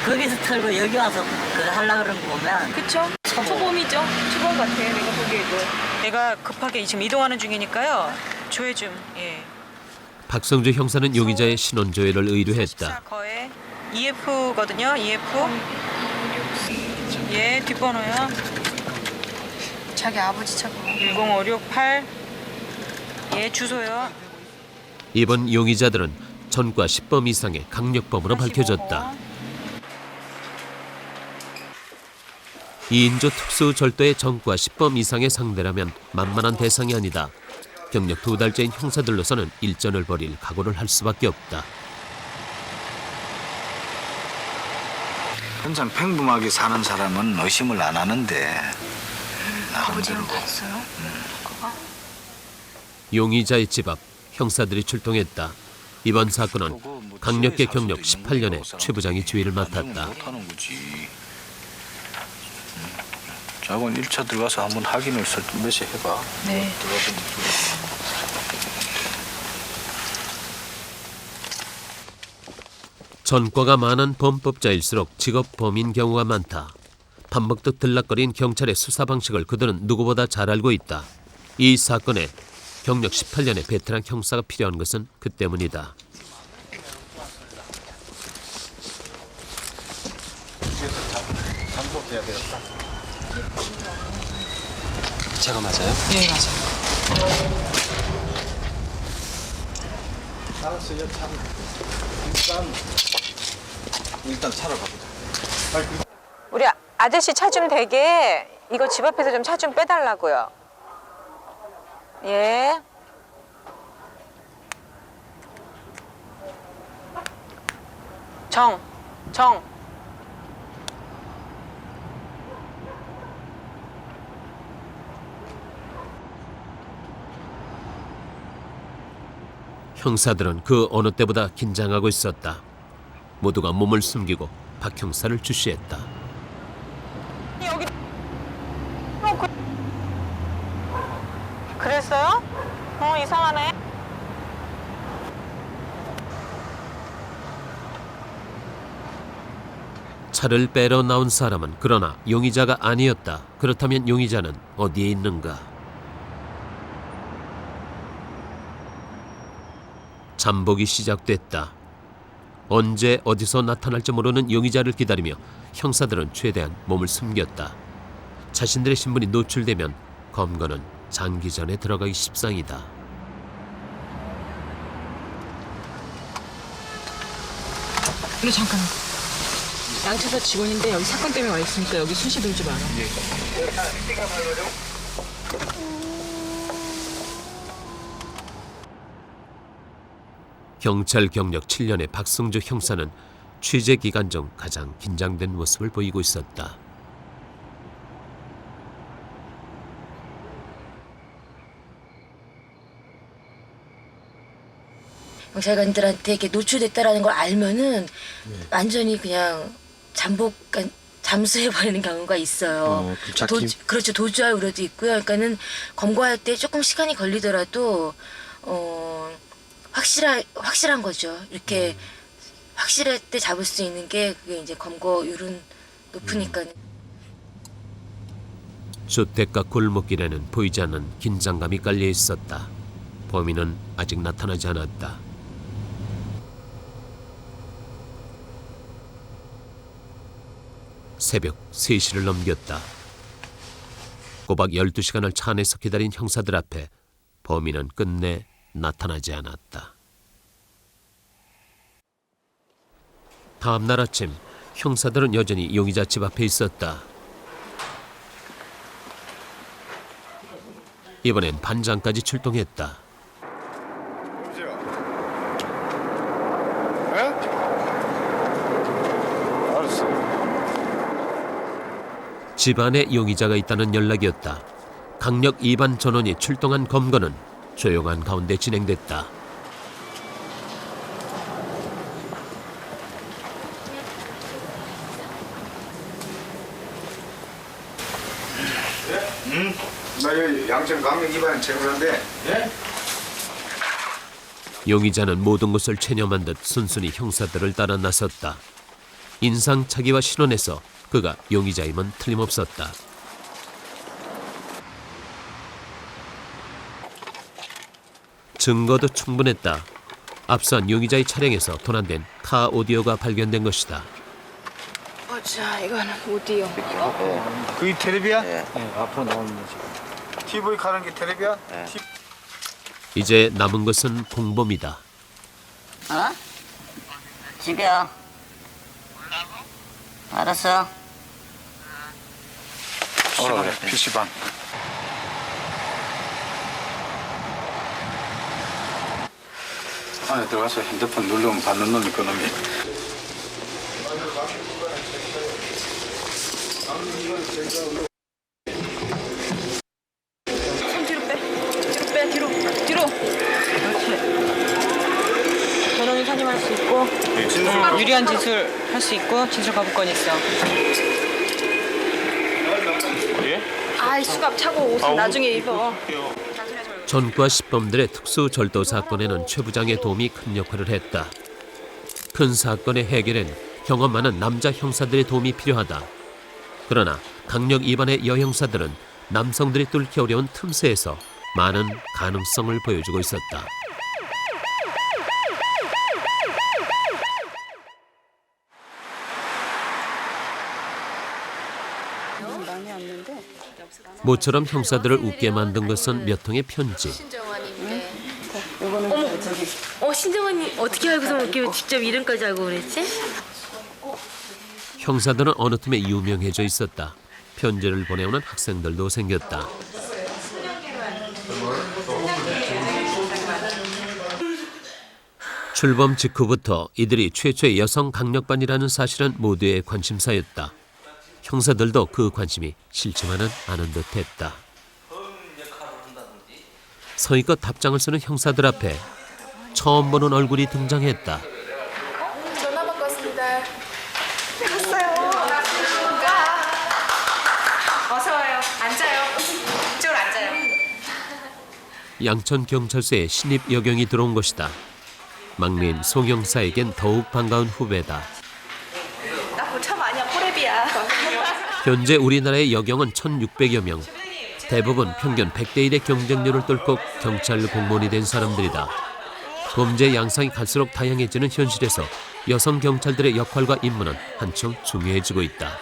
Speaker 18: 거기서 털고 여기 와서 그거 하려고 그런 거 보면
Speaker 16: 그쵸? 초범이죠. 초범 같아 내가 보기에도.
Speaker 14: 내가 급하게 지금 이동하는 중이니까요. 조회 좀. 예.
Speaker 1: 박성주 형사는 용의자의 신원 조회를 의뢰했다.
Speaker 14: 거에 EF거든요. EF. 예, 뒷번호요.
Speaker 8: 자기 아버지 차고.
Speaker 14: 10568. 예, 주소요.
Speaker 1: 이번 용의자들은 전과 10범 이상의 강력범으로 밝혀졌다. 2인조 특수절도의 전과 10범 이상의 상대라면 만만한 대상이 아니다. 경력 2달째인 형사들로서는 일전을 벌일 각오를 할 수밖에 없다.
Speaker 12: 항상 평범하게 사는 사람은 의심을 안 하는데
Speaker 8: 아버지랑 다 있어요?
Speaker 1: 용의자의 집 앞 형사들이 출동했다. 이번 사건은 강력계 경력 18년의 최 부장이 주의를 맡았다.
Speaker 12: 자고 1차 들어가서 한번 확인을 몇시 해봐.
Speaker 8: 네.
Speaker 1: 전과가 많은 범법자일수록 직업범인 경우가 많다. 밥 먹듯 들락거린 경찰의 수사 방식을 그들은 누구보다 잘 알고 있다. 이 사건에 경력 18년의 베테랑 형사가 필요한 것은 그 때문이다.
Speaker 19: 제가 맞아요?
Speaker 14: 네, 맞아요.
Speaker 12: 알았어요. 일단 차로 가보자.
Speaker 15: 우리 아저씨 차 좀 되게 이거 집 앞에서 좀 차 좀 빼달라고요. 예. 정.
Speaker 1: 형사들은 그 어느 때보다 긴장하고 있었다. 모두가 몸을 숨기고 박 형사를 주시했다.
Speaker 15: 여기 그랬어요? 이상하네.
Speaker 1: 차를 빼러 나온 사람은 그러나 용의자가 아니었다. 그렇다면 용의자는 어디에 있는가? 잠복이 시작됐다. 언제 어디서 나타날지 모르는 용의자를 기다리며 형사들은 최대한 몸을 숨겼다. 자신들의 신분이 노출되면 검거는 장기전에 들어가기 십상이다.
Speaker 14: 근데 잠깐. 양차사 직원인데 여기 사건 때문에 와 있으니까 여기 순시 들지 마라.
Speaker 1: 경찰 경력 7년의 박성주 형사는 취재 기간 중 가장 긴장된 모습을 보이고 있었다.
Speaker 3: 경찰관들한테 이렇게 노출됐다라는 걸 알면은 완전히 그냥 잠수해버리는 경우가 있어요. 그렇죠. 도주할 우려도 있고요. 그러니까는 검거할 때 조금 시간이 걸리더라도 확실한 거죠. 이렇게 확실할 때 잡을 수 있는 게 그게 이제 검거율은 높으니까는.
Speaker 1: 주택가 골목길에는 보이지 않는 긴장감이 깔려 있었다. 범인은 아직 나타나지 않았다. 새벽 3시를 넘겼다. 꼬박 12시간을 차 안에서 기다린 형사들 앞에 범인은 끝내 나타나지 않았다. 다음 날 아침 형사들은 여전히 용의자 집 앞에 있었다. 이번엔 반장까지 출동했다.
Speaker 12: 알았어.
Speaker 1: 집안에 용의자가 있다는 연락이었다. 강력 2반 전원이 출동한 검거는 조용한 가운데 진행됐다.
Speaker 12: 나 여기 양천 강력 2반 최고인데.
Speaker 1: 용의자는 모든 것을 체념한 듯 순순히 형사들을 따라 나섰다. 인상착의와 신원에서 그가 용의자임은 틀림없었다. 증거도 충분했다. 압수한 용의자의 차량에서 도난된 카 오디오가 발견된 것이다.
Speaker 16: 자, 이거는 오디오.
Speaker 12: 그게 텔레비야? 네, 앞으로 나오는 거지. TV 가는 게 텔레비야? 네.
Speaker 1: 이제 남은 것은 공범이다.
Speaker 18: 어? 집이야. 알았어.
Speaker 12: 그래. PC방. 안에 들어가서 핸드폰 누르면 받는 놈이 그놈이.
Speaker 16: 손 뒤로 빼. 뒤로 빼. 뒤로.
Speaker 14: 그렇지. 변호인 선임할 수 있고 유리한 진술 할 수 있고 진술 거부권이 있어.
Speaker 16: 아이 수갑 차고 옷은 나중에 입어.
Speaker 1: 전과 시범들의 특수 절도 사건에는 최 부장의 도움이 큰 역할을 했다. 큰 사건의 해결엔 경험 많은 남자 형사들의 도움이 필요하다. 그러나 강력 2반의 여형사들은 남성들이 뚫기 어려운 틈새에서 많은 가능성을 보여주고 있었다. 모처럼 형사들을 웃게 만든 것은 몇 통의 편지.
Speaker 3: 어머, 신정원님 어떻게 알고서 이렇게 직접 이름까지 알고 그랬지?
Speaker 1: 형사들은 어느 틈에 유명해져 있었다. 편지를 보내오는 학생들도 생겼다. 출범 직후부터 이들이 최초의 여성 강력반이라는 사실은 모두의 관심사였다. 형사들도 그 관심이 싫지만은 않은 듯했다. 성의껏 답장을 쓰는 형사들 앞에 처음 보는 얼굴이 등장했다.
Speaker 8: 전화 바꿨습니다. 갔어요. 어서 와요. 앉아요. 이쪽으로 앉아요.
Speaker 1: 양천경찰서에 신입 여경이 들어온 것이다. 막내인 송 형사에겐 더욱 반가운 후배다.
Speaker 16: 나 고참 아니야. 포레비야.
Speaker 1: 현재 우리나라의 여경은 1,600여 명. 대부분 평균 100대 1의 경쟁률을 뚫고 경찰 공무원이 된 사람들이다. 범죄 양상이 갈수록 다양해지는 현실에서 여성 경찰들의 역할과 임무는 한층 중요해지고 있다.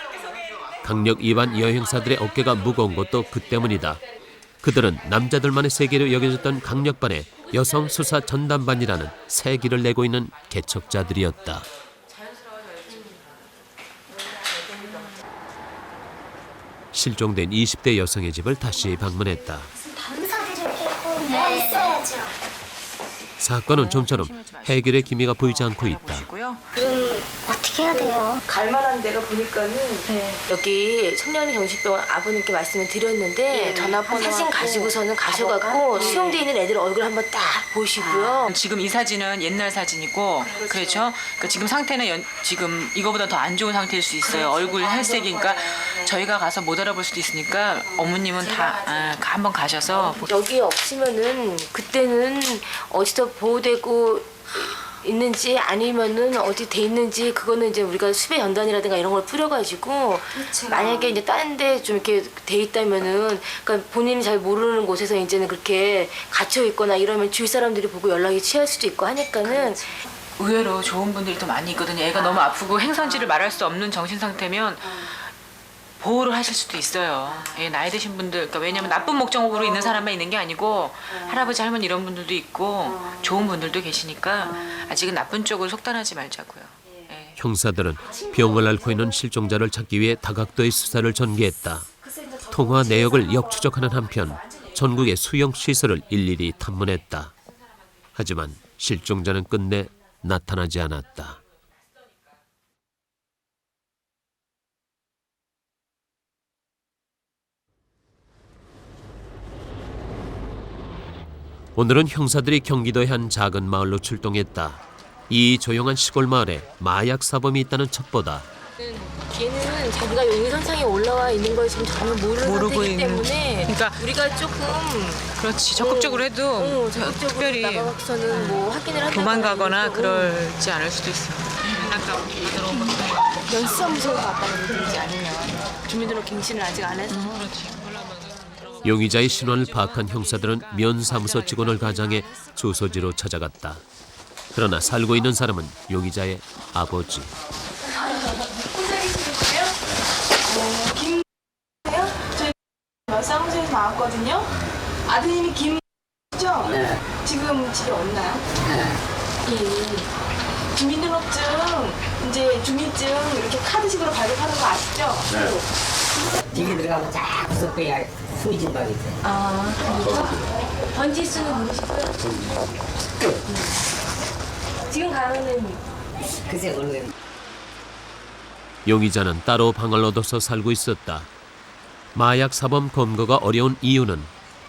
Speaker 1: 강력 2반 여형사들의 어깨가 무거운 것도 그 때문이다. 그들은 남자들만의 세계로 여겨졌던 강력반의 여성 수사 전담반이라는 새 길을 내고 있는 개척자들이었다. 실종된 20대 여성의 집을 다시 방문했다. 사건은 좀처럼 해결의 기미가 보이지 않고 있다.
Speaker 6: 그럼 어떻게 해야 돼요?
Speaker 16: 갈만한 데가 보니까는
Speaker 3: 여기 청량리 정신병원 아버님께 말씀을 드렸는데 전화번호 사진 가지고서는 가셔갖고 수용돼 있는 애들 얼굴 한번 딱 보시고요.
Speaker 14: 지금 이 사진은 옛날 사진이고 그렇죠. 그러니까 지금 상태는 지금 이거보다 더 안 좋은 상태일 수 있어요. 얼굴 혈색이니까 저희가 가서 못 알아볼 수도 있으니까 어머님은 다 한번 가셔서
Speaker 3: 여기 없으면은 그때는 어디서 보호되고 있는지 아니면은 어디 돼 있는지 그거는 이제 우리가 수배 연단이라든가 이런 걸 뿌려가지고 만약에 이제 다른 데 좀 이렇게 돼 있다면은 그러니까 본인이 잘 모르는 곳에서 이제는 그렇게 갇혀 있거나 이러면 주위 사람들이 보고 연락이 취할 수도 있고 하니까는
Speaker 14: 의외로 좋은 분들이 또 많이 있거든요. 애가 너무 아프고 행선지를 말할 수 없는 정신 상태면 보호를 하실 수도 있어요. 예, 나이 드신 분들, 그러니까 왜냐면 나쁜 목적으로 있는 사람만 있는 게 아니고 할아버지, 할머니 이런 분들도 있고 좋은 분들도 계시니까 아직은 나쁜 쪽으로 속단하지 말자고요. 예.
Speaker 1: 형사들은 병을 앓고 있는 실종자를 찾기 위해 다각도의 수사를 전개했다. 통화 내역을 역추적하는 한편 전국의 수용 시설을 일일이 탐문했다. 하지만 실종자는 끝내 나타나지 않았다. 오늘은 형사들이 경기도의 한 작은 마을로 출동했다. 이 조용한 시골 마을에 마약 사범이 있다는 첩보다.
Speaker 3: 걔는 자기가 용의선상에 올라와 있는 걸 지금 전혀 모르는 상태이기 때문에
Speaker 14: 그러니까
Speaker 3: 우리가 조금
Speaker 14: 그렇지 적극적으로 해도 특별히
Speaker 3: 나가서는 뭐 확인을 한다거나
Speaker 14: 도망가거나 그러지 않을 수도 있어.
Speaker 3: 연수사무소로 갔다고 그러지 않으면 주민등록 갱신을 아직 안 해서
Speaker 1: 용의자의 신원을 파악한 형사들은 면사무소 직원을 가장해 주소지로 찾아갔다. 그러나 살고 있는 사람은 용의자의 아버지.
Speaker 16: 김이요? 저희 사무소에서 나왔거든요. 아드님이 김이죠?
Speaker 9: 네.
Speaker 16: 지금 집에 없나요? 예. 주민등록증, 이제 주민증 이렇게 카드식으로 발급하는 거 아시죠?
Speaker 9: 집에 들어가면 자꾸 섭외가 숨진 방이 있어요.
Speaker 3: 아, 그러니까 번지수는 모르시고요? 지금 가면은
Speaker 9: 글쎄 모르겠네.
Speaker 1: 용의자는 따로 방을 얻어서 살고 있었다. 마약 사범 검거가 어려운 이유는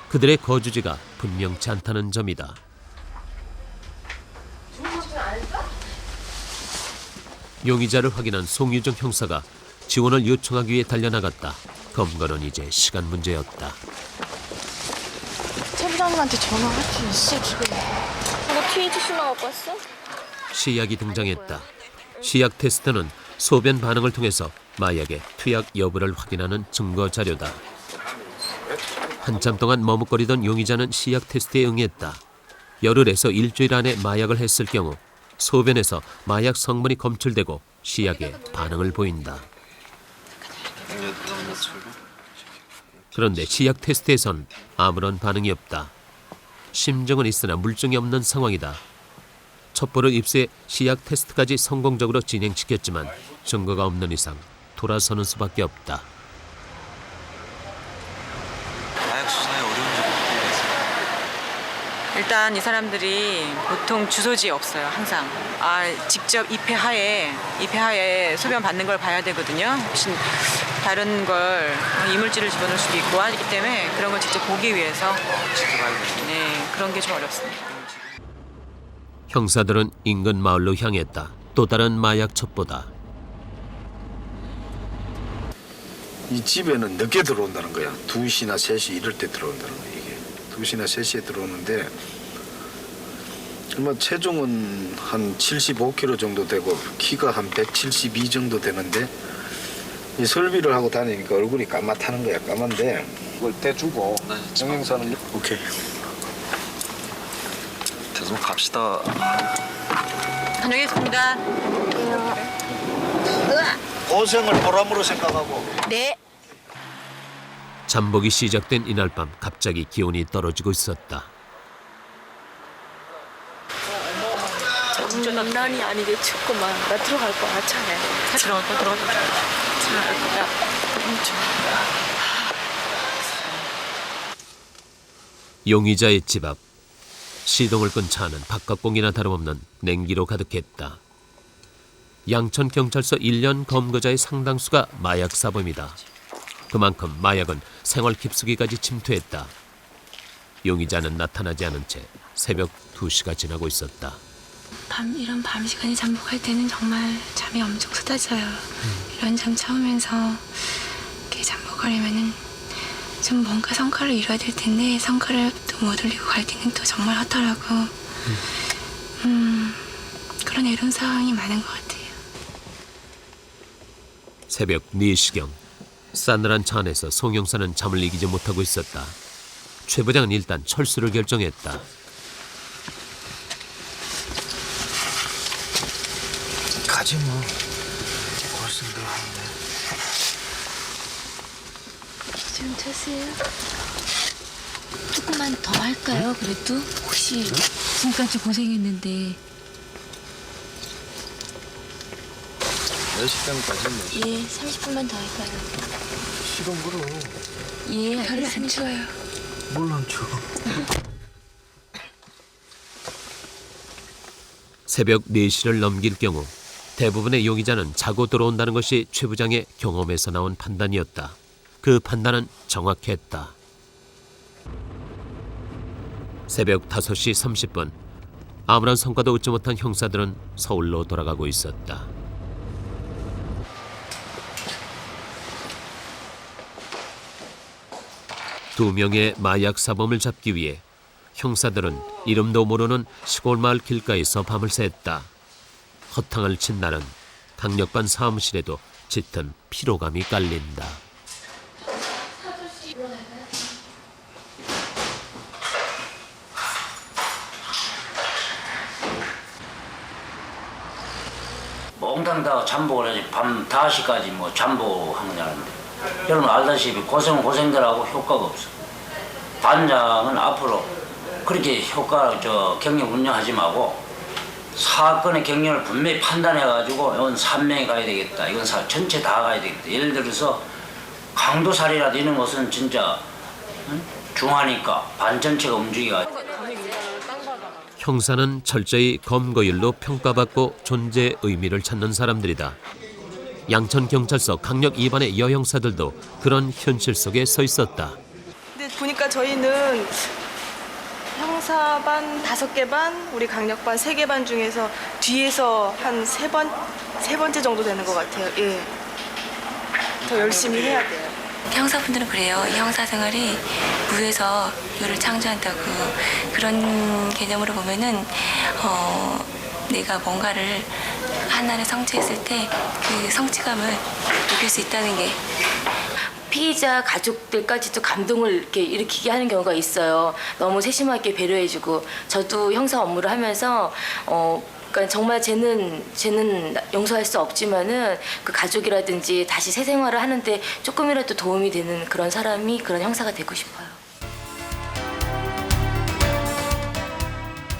Speaker 1: 그들의 거주지가 분명치 않다는 점이다. 용의자를 확인한 송유정 형사가 지원을 요청하기 위해 달려나갔다. 검거는 이제 시간 문제였다.
Speaker 16: 최 부장님한테 전화할 수 있어 지금.
Speaker 3: 뭐 THC만 갖고 왔어?
Speaker 1: 시약이 등장했다. 시약 테스트는 소변 반응을 통해서 마약의 투약 여부를 확인하는 증거 자료다. 한참 동안 머뭇거리던 용의자는 시약 테스트에 응했다. 열흘에서 일주일 안에 마약을 했을 경우 소변에서 마약 성분이 검출되고 시약에 반응을 보인다. 그런데 시약 테스트에선 아무런 반응이 없다. 심증은 있으나 물증이 없는 상황이다. 첩보를 입수해 시약 테스트까지 성공적으로 진행시켰지만 증거가 없는 이상 돌아서는 수밖에 없다.
Speaker 4: 마약 수사에 어려운 점이 있어요.
Speaker 14: 일단 이 사람들이 보통 주소지에 없어요. 항상 직접 입회하에 소변 받는 걸 봐야 되거든요. 혹시 다른 걸 이물질을 집어넣을 수도 있고 하기 때문에 그런 걸 직접 보기 위해서 그런 게 좀 어렵습니다.
Speaker 1: 형사들은 인근 마을로 향했다. 또 다른 마약 첩보다.
Speaker 12: 이 집에는 늦게 들어온다는 거야. 2시나 3시 이럴 때 들어온다는 거야. 이게 2시나 3시에 들어오는데 체중은 한 75kg 정도 되고 키가 한 172 정도 되는데 이 설비를 하고 다니니까 얼굴이 까맣다는 거야. 까만데 그걸 떼주고 정형사는 오케이.
Speaker 4: 계속 갑시다.
Speaker 14: 다녀오겠습니다.
Speaker 12: 고생을 보람으로 생각하고.
Speaker 3: 네.
Speaker 1: 잠복이 시작된 이날 밤 갑자기 기온이 떨어지고 있었다.
Speaker 3: 장난이 아니게 춥구만. 나 들어갈 거야, 차에.
Speaker 14: 들어갈 거야.
Speaker 3: 들어갈 거야.
Speaker 1: 용의자의 집 앞. 시동을 끈 차는 바깥공기나 다름없는 냉기로 가득했다. 양천경찰서 1년 검거자의 상당수가 마약 사범이다. 그만큼 마약은 생활 깊숙이까지 침투했다. 용의자는 나타나지 않은 채 새벽 2시가 지나고 있었다.
Speaker 10: 이런 밤 시간에 잠복할 때는 정말 잠이 엄청 쏟아져요. 이런 잠 참으면서 이렇게 잠복하려면은 좀 뭔가 성과를 이뤄야 될 텐데 성과를 또 못 올리고 갈 때는 또 정말 허탈하고 그런 애로운 상황이 많은 것 같아요.
Speaker 1: 새벽 4시경 싸늘한 차 안에서 송 형사는 잠을 이기지 못하고 있었다. 최 부장은 일단 철수를 결정했다.
Speaker 12: 가지 뭐. 벌써 들어왔네.
Speaker 10: 좀 자세요. 조금만 더 할까요? 그래도 혹시 지금까지 고생했는데.
Speaker 12: 4시간까지
Speaker 10: 예, 30분만 더 할까요?
Speaker 12: 싫어 물어.
Speaker 10: 예, 별로 안 추워요.
Speaker 12: 물론 쳐.
Speaker 1: 새벽 4시를 넘길 경우 대부분의 용의자는 자고 들어온다는 것이 최 부장의 경험에서 나온 판단이었다. 그 판단은 정확했다. 새벽 5시 30분 아무런 성과도 얻지 못한 형사들은 서울로 돌아가고 있었다. 두 명의 마약 사범을 잡기 위해 형사들은 이름도 모르는 시골 마을 길가에서 밤을 샜다. 허탕을 친 날은 강력반 사무실에도 짙은 피로감이 깔린다.
Speaker 13: 몽땅 다 잠복을 해야지. 밤 5시까지 뭐 잠복하는 자는데 여러분 알다시피 고생은 고생들하고 효과가 없어. 반장은 앞으로 그렇게 경력 운영하지 말고 사건의 경력을 분명히 판단해가지고 이건 3명이 가야 되겠다. 이건 전체 다 가야 되겠다. 예를 들어서 강도살이라도 이런 것은 진짜 중하니까 반전체가 움직여가.
Speaker 1: 형사는 철저히 검거율로 평가받고 존재 의미를 찾는 사람들이다. 양천경찰서 강력 2반의 여형사들도 그런 현실 속에 서 있었다.
Speaker 16: 근데 보니까 저희는 형사반 5개 반, 우리 강력반 3개 반 중에서 뒤에서 한 세 번째 정도 되는 것 같아요. 예. 더 열심히 해야 돼요.
Speaker 10: 형사분들은 그래요. 이 형사 생활이 무에서 유를 창조한다고 그런 개념으로 보면은 내가 뭔가를 하나를 성취했을 때 그 성취감을 느낄 수 있다는 게
Speaker 3: 피의자 가족들까지도 감동을 이렇게 일으키게 하는 경우가 있어요. 너무 세심하게 배려해주고 저도 형사 업무를 하면서 그러니까 정말 쟤는 용서할 수 없지만은 그 가족이라든지 다시 새 생활을 하는데 조금이라도 도움이 되는 그런 사람이 그런 형사가 되고 싶어요.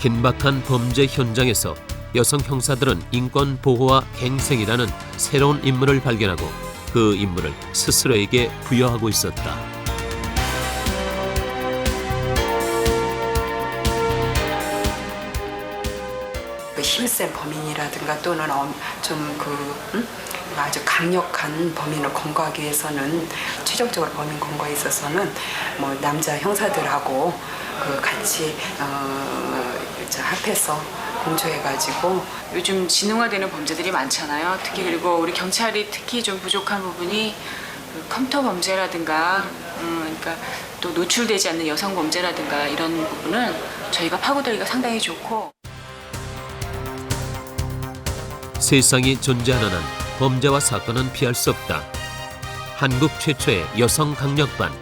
Speaker 1: 긴박한 범죄 현장에서 여성 형사들은 인권 보호와 갱생이라는 새로운 임무를 발견하고 그 임무를 스스로에게 부여하고 있었다.
Speaker 2: 힘센 범인이라든가 또는 아주 강력한 범인을 검거하기 위해서는 최종적으로 범인 검거에 있어서는 뭐 남자 형사들하고 같이 합해서 공조해가지고
Speaker 14: 요즘 지능화되는 범죄들이 많잖아요. 특히 그리고 우리 경찰이 특히 좀 부족한 부분이 컴퓨터 범죄라든가 그러니까 또 노출되지 않는 여성 범죄라든가 이런 부분은 저희가 파고들기가 상당히 좋고.
Speaker 1: 세상이 존재하는 한 범죄와 사건은 피할 수 없다. 한국 최초의 여성 강력반